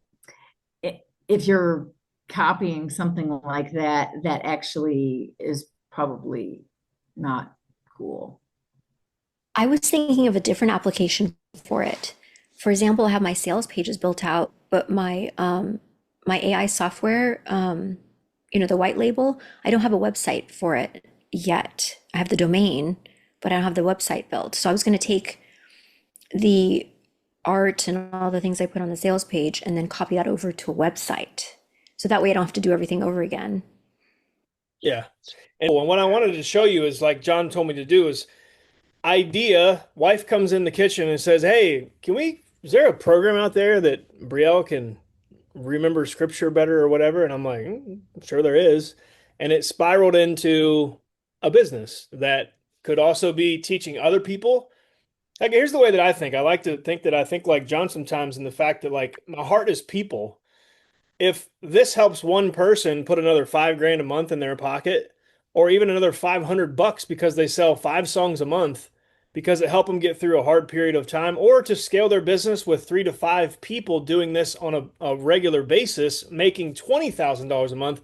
if you're copying something like that, that actually is probably not cool. I was thinking of a different application for it. For example, I have my sales pages built out, but my AI software, the white label, I don't have a website for it yet. I have the domain, but I don't have the website built. So I was going to take the art and all the things I put on the sales page and then copy that over to a website. So that way I don't have to do everything over again. Yeah. And what I wanted to show you is like John told me to do is idea, wife comes in the kitchen and says, "Hey, is there a program out there that Brielle can remember scripture better or whatever?" And I'm like, I'm sure there is. And it spiraled into a business that could also be teaching other people. Like, here's the way that I think. I like to think that I think like John sometimes in the fact that like my heart is people. If this helps one person put another 5 grand a month in their pocket, or even another $500 because they sell 5 songs a month, because it helped them get through a hard period of time, or to scale their business with 3 to 5 people doing this on a regular basis, making $20,000 a month,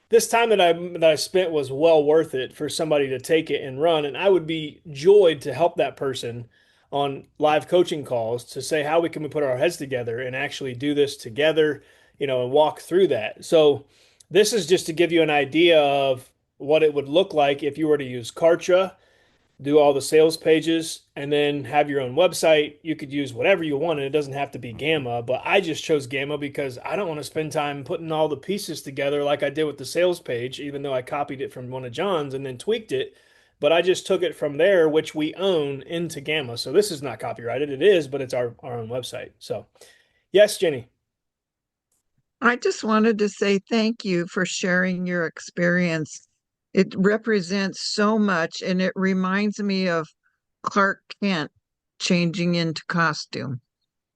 this time that I spent was well worth it for somebody to take it and run. And I would be joyed to help that person on live coaching calls to say how we can put our heads together and actually do this together, and walk through that. So this is just to give you an idea of what it would look like if you were to use Kartra, do all the sales pages, and then have your own website. You could use whatever you want, and it doesn't have to be Gamma. But I just chose Gamma because I don't want to spend time putting all the pieces together like I did with the sales page, even though I copied it from one of John's and then tweaked it. But I just took it from there, which we own, into Gamma. So this is not copyrighted. It is, but it's our own website. So, yes, Jenny. I just wanted to say thank you for sharing your experience. It represents so much and it reminds me of Clark Kent changing into costume.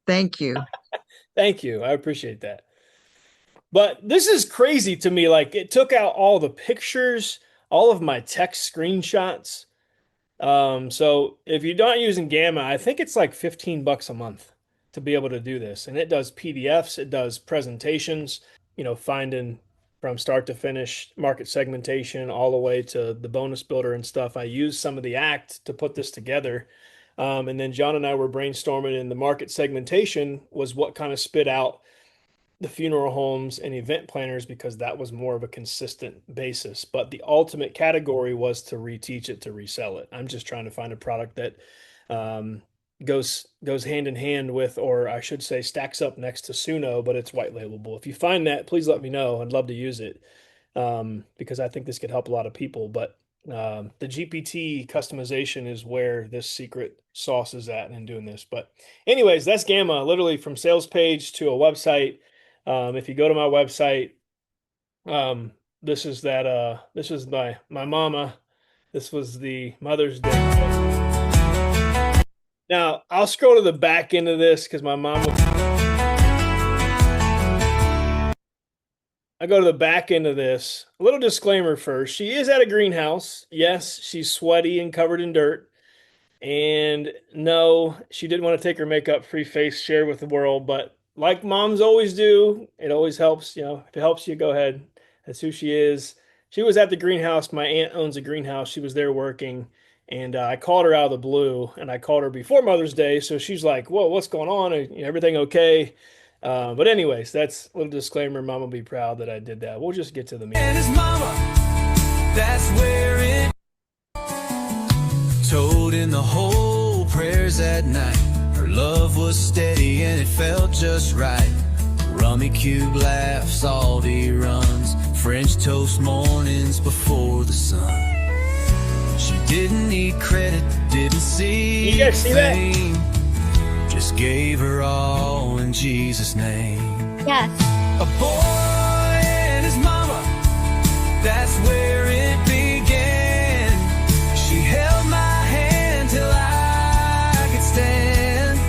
Thank you. Thank you. I appreciate that. But this is crazy to me. Like, it took out all the pictures, all of my text screenshots. So if you're not using Gamma, I think it's like $15 a month to be able to do this. And it does PDFs, it does presentations, finding from start to finish market segmentation all the way to the bonus builder and stuff. I used some of the act to put this together. And then John and I were brainstorming, and the market segmentation was what kind of spit out the funeral homes and event planners because that was more of a consistent basis. But the ultimate category was to reteach it, to resell it. I'm just trying to find a product that goes hand in hand with, or I should say, stacks up next to Suno, but it's white labelable. If you find that, please let me know. I'd love to use it because I think this could help a lot of people. But the GPT customization is where this secret sauce is at in doing this. But anyways, that's Gamma, literally from sales page to a website. If you go to my website, this is my mama. This was the Mother's Day. Now I'll scroll to the back end of this because my mom I go to the back end of this. A little disclaimer first. She is at a greenhouse. Yes, she's sweaty and covered in dirt. And no, she didn't want to take her makeup-free face share with the world, but like moms always do, it always helps. If it helps you, go ahead. That's who she is. She was at the greenhouse. My aunt owns a greenhouse. She was there working, and I called her out of the blue, and I called her before Mother's Day. So she's like, "Whoa, what's going on? Everything okay?" But anyways, that's a little disclaimer. Mom will be proud that I did that. We'll just get to the meat. And his mama, that's where it told in the whole prayers at night. Her love was steady and it felt just right. Rummy cube laughs, Aldi runs, French toast mornings before the sun. She didn't need credit, didn't see You guys see that? fame. Just gave her all in Jesus' name. Yes. A boy and his mama, that's where it began. She held my hand till I could stand.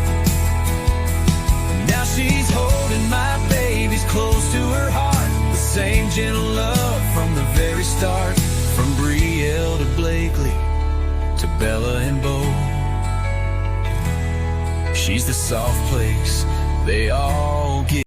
Now she's holding my babies close to her heart. The same gentle love from the very start. From Brielle to Blakely to Bella and Bo. She's the soft place they all get.